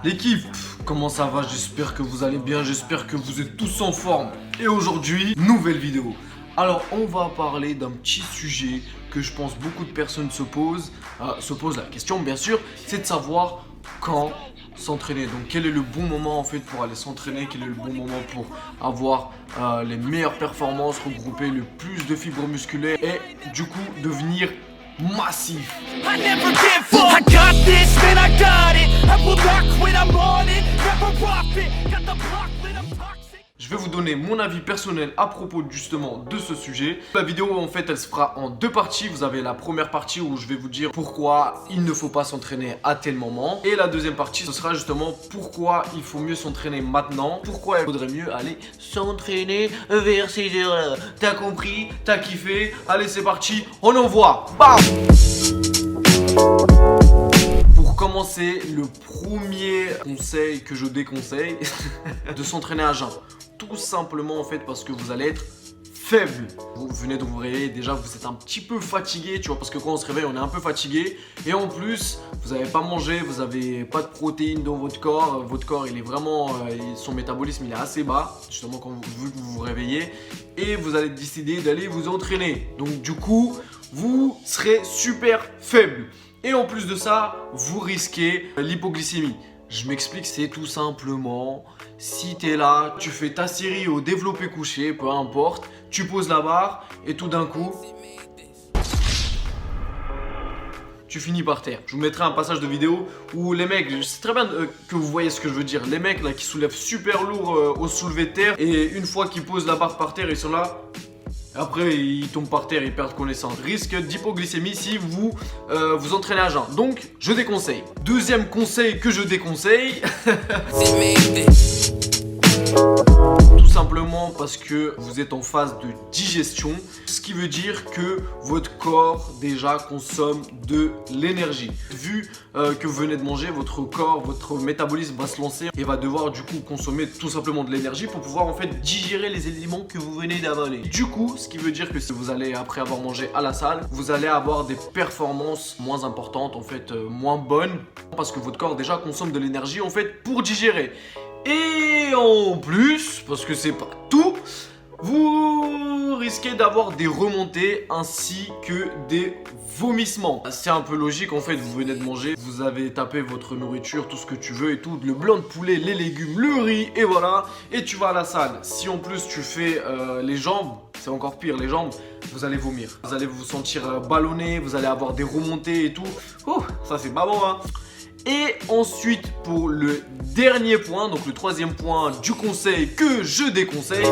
L'équipe, comment ça va? J'espère que vous allez bien, j'espère que vous êtes tous en forme. Et aujourd'hui, nouvelle vidéo. Alors, on va parler d'un petit sujet que je pense beaucoup de personnes se posent la question, bien sûr, c'est de savoir quand s'entraîner. Donc, quel est le bon moment en fait pour aller s'entraîner? Quel est le bon moment pour avoir les meilleures performances, regrouper le plus de fibres musculaires et du coup devenir massif. I never give up. I got this, man, I got it. I will not quit, I'm on it. Never off it. Got the block lit, I'm toxic. Je vais vous donner mon avis personnel à propos justement de ce sujet. La vidéo en fait elle se fera en deux parties. Vous avez la première partie où je vais vous dire pourquoi il ne faut pas s'entraîner à tel moment. Et la deuxième partie ce sera justement pourquoi il faut mieux s'entraîner maintenant. Pourquoi il faudrait mieux aller s'entraîner vers ces heures-là. T'as compris? T'as kiffé? Allez c'est parti, on envoie. Bam! Pour commencer, le premier conseil que je déconseille, de s'entraîner à jeun. Tout simplement en fait parce que vous allez être faible. Vous venez de vous réveiller, déjà vous êtes un petit peu fatigué, tu vois, parce que quand on se réveille on est un peu fatigué. Et en plus, vous n'avez pas mangé, vous n'avez pas de protéines dans votre corps. Votre corps il est vraiment, son métabolisme il est assez bas, justement quand vu que vous vous réveillez. Et vous allez décider d'aller vous entraîner. Donc du coup, vous serez super faible. Et en plus de ça, vous risquez l'hypoglycémie. Je m'explique, c'est tout simplement, si tu es là, tu fais ta série au développé couché, peu importe, tu poses la barre et tout d'un coup, tu finis par terre. Je vous mettrai un passage de vidéo où les mecs, c'est très bien que vous voyez ce que je veux dire, les mecs là qui soulèvent super lourd au soulevé de terre et une fois qu'ils posent la barre par terre, ils sont là. Après, ils tombent par terre, ils perdent connaissance. Risque d'hypoglycémie si vous vous entraînez à jeun. Donc, je déconseille. Deuxième conseil que je déconseille. Tout simplement parce que vous êtes en phase de digestion. Ce qui veut dire que votre corps déjà consomme de l'énergie. Vu que vous venez de manger, votre corps, votre métabolisme va se lancer et va devoir du coup consommer tout simplement de l'énergie pour pouvoir en fait digérer les éléments que vous venez d'avaler. Du coup, ce qui veut dire que si vous allez après avoir mangé à la salle, vous allez avoir des performances moins importantes, en fait moins bonnes, parce que votre corps déjà consomme de l'énergie en fait pour digérer. Et en plus, parce que c'est pas tout, vous risquez d'avoir des remontées ainsi que des vomissements. C'est un peu logique en fait, vous venez de manger, vous avez tapé votre nourriture, tout ce que tu veux et tout, le blanc de poulet, les légumes, le riz et voilà, et tu vas à la salle. Si en plus tu fais les jambes, c'est encore pire, les jambes, vous allez vomir. Vous allez vous sentir ballonné, vous allez avoir des remontées et tout. Oh, ça c'est pas bon hein. Et ensuite pour le dernier point, donc le troisième point du conseil que je déconseille,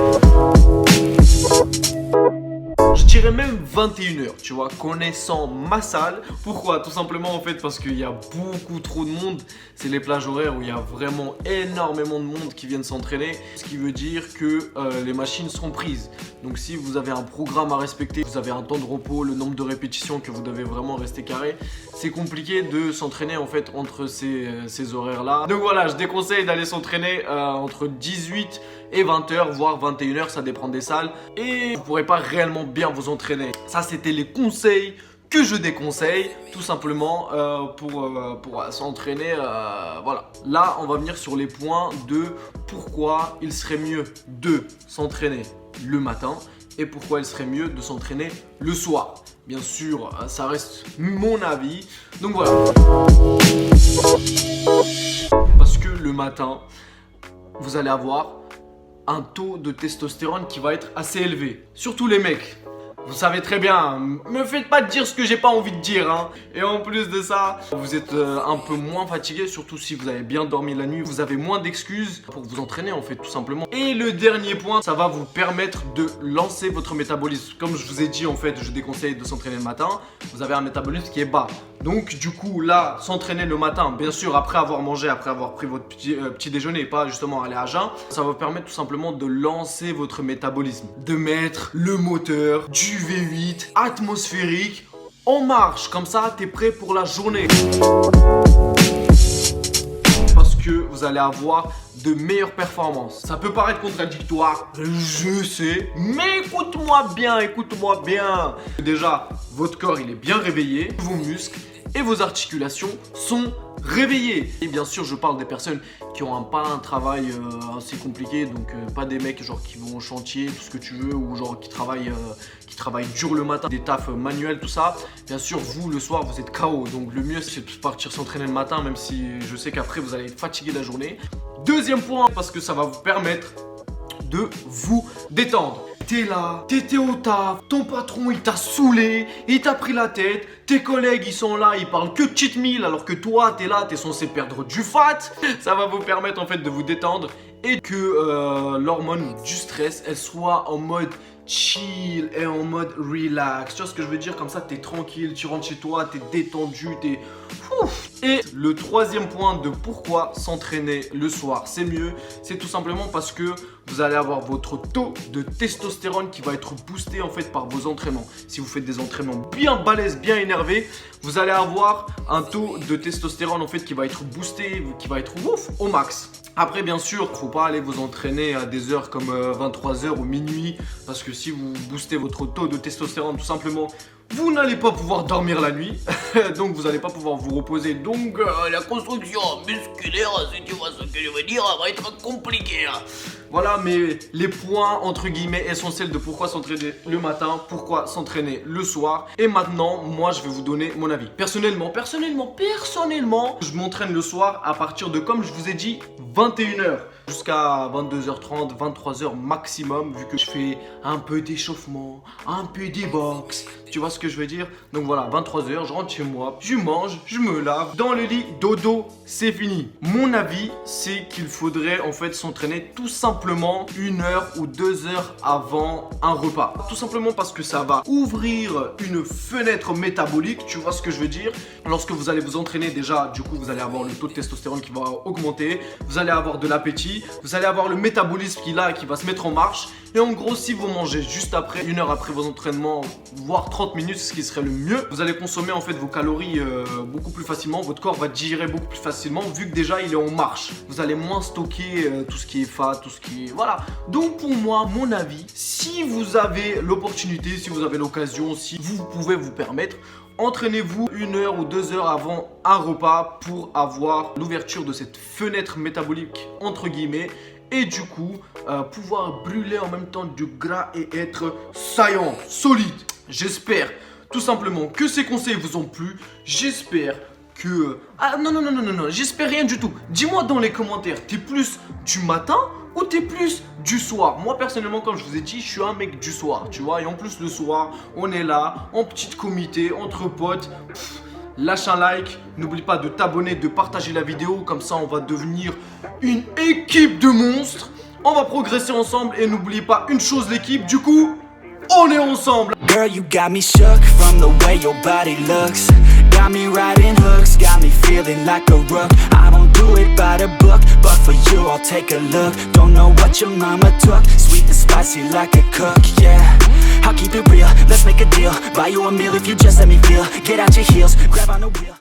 je dirais même 21h, tu vois, connaissant ma salle. Pourquoi? Tout simplement en fait parce qu'il y a beaucoup trop de monde. C'est les plages horaires où il y a vraiment énormément de monde qui viennent s'entraîner. Ce qui veut dire que les machines seront prises. Donc si vous avez un programme à respecter, vous avez un temps de repos, le nombre de répétitions que vous devez vraiment rester carré, c'est compliqué de s'entraîner en fait entre ces horaires-là. Donc voilà, je déconseille d'aller s'entraîner entre 18 et 20h, voire 21h, ça dépend des salles. Et vous ne pourrez pas réellement bien vous entraîner. Ça, c'était les conseils que je déconseille, tout simplement pour s'entraîner. Voilà. Là, on va venir sur les points de pourquoi il serait mieux de s'entraîner le matin et pourquoi il serait mieux de s'entraîner le soir. Bien sûr, ça reste mon avis. Donc voilà. Parce que le matin, vous allez avoir un taux de testostérone qui va être assez élevé. Surtout les mecs. Vous savez très bien, me faites pas dire ce que j'ai pas envie de dire hein. Et en plus de ça, vous êtes un peu moins fatigué, surtout si vous avez bien dormi la nuit. Vous avez moins d'excuses pour vous entraîner en fait, tout simplement. Et le dernier point, ça va vous permettre de lancer votre métabolisme. Comme je vous ai dit en fait, je déconseille de s'entraîner le matin. Vous avez un métabolisme qui est bas. Donc du coup là, s'entraîner le matin, bien sûr après avoir mangé, après avoir pris votre petit déjeuner, pas justement aller à jeun, ça va vous permettre tout simplement de lancer votre métabolisme, de mettre le moteur du V8 atmosphérique en marche. Comme ça, t'es prêt pour la journée. Parce que vous allez avoir de meilleures performances. Ça peut paraître contradictoire, je sais, mais écoute-moi bien, écoute-moi bien. Déjà, votre corps il est bien réveillé, vos muscles et vos articulations sont réveillés. Et bien sûr, je parle des personnes qui ont pas un travail assez compliqué, donc pas des mecs genre qui vont au chantier, tout ce que tu veux, ou genre qui travaillent dur le matin, des tafs manuels, tout ça. Bien sûr, vous, le soir, vous êtes KO, donc le mieux, c'est de partir s'entraîner le matin, même si je sais qu'après, vous allez être fatigué la journée. Deuxième point, parce que ça va vous permettre de vous détendre. T'es là, t'étais au taf, ton patron il t'a saoulé, il t'a pris la tête, tes collègues ils sont là, ils parlent que de cheat meal alors que toi t'es là, t'es censé perdre du fat. Ça va vous permettre en fait de vous détendre et que l'hormone du stress elle soit en mode chill et en mode relax. Tu vois ce que je veux dire? Comme ça t'es tranquille, tu rentres chez toi, t'es détendu, t'es... Et le troisième point de pourquoi s'entraîner le soir c'est mieux, c'est tout simplement parce que vous allez avoir votre taux de testostérone qui va être boosté en fait par vos entraînements. Si vous faites des entraînements bien balèzes, bien énervés, vous allez avoir un taux de testostérone en fait qui va être boosté, qui va être au max. Après bien sûr, faut pas aller vous entraîner à des heures comme 23h ou minuit parce que si vous boostez votre taux de testostérone tout simplement, vous n'allez pas pouvoir dormir la nuit, donc vous n'allez pas pouvoir vous reposer. Donc la construction musculaire, si tu vois ce que je veux dire, va être compliquée. Voilà, mais les points entre guillemets essentiels de pourquoi s'entraîner le matin, pourquoi s'entraîner le soir. Et maintenant, moi je vais vous donner mon avis. Personnellement, je m'entraîne le soir à partir de, comme je vous ai dit, 21h jusqu'à 22h30, 23h maximum, vu que je fais un peu d'échauffement, un peu des box. Tu vois ce que je veux dire? Donc voilà, 23h, je rentre chez moi, je mange, je me lave, dans le lit, dodo, c'est fini. Mon avis, c'est qu'il faudrait en fait s'entraîner tout simplement 1 heure ou 2 heures avant un repas. Tout simplement parce que ça va ouvrir une fenêtre métabolique, tu vois ce que je veux dire? Lorsque vous allez vous entraîner déjà, du coup, vous allez avoir le taux de testostérone qui va augmenter, vous allez avoir de l'appétit, vous allez avoir le métabolisme qui va se mettre en marche. Et en gros, si vous mangez juste après, 1 heure après vos entraînements, voire 30 minutes, ce qui serait le mieux, vous allez consommer en fait vos calories beaucoup plus facilement. Votre corps va digérer beaucoup plus facilement vu que déjà il est en marche. Vous allez moins stocker tout ce qui est fat, tout ce qui est... Voilà. Donc pour moi, mon avis, si vous avez l'opportunité, si vous avez l'occasion, si vous pouvez vous permettre, entraînez-vous 1 heure ou 2 heures avant un repas pour avoir l'ouverture de cette fenêtre métabolique entre guillemets. Et du coup, pouvoir brûler en même temps du gras et être saillant, solide. J'espère tout simplement que ces conseils vous ont plu. J'espère que... Ah non, j'espère rien du tout. Dis-moi dans les commentaires, t'es plus du matin ou t'es plus du soir? Moi personnellement, comme je vous ai dit, je suis un mec du soir, tu vois. Et en plus le soir, on est là, en petit comité, entre potes. Lâche un like, n'oublie pas de t'abonner, de partager la vidéo, comme ça on va devenir une équipe de monstres. On va progresser ensemble et n'oubliez pas une chose l'équipe, du coup, on est ensemble. Girl, you got me shook from the way your body looks. Got me riding hooks, got me feeling like a rook. I don't do it by the book, but for you I'll take a look. Don't know what your mama took, sweet and spicy like a cook, yeah. I'll keep it real, let's make a deal. Buy you a meal if you just let me feel. Get out your heels, grab on the wheel.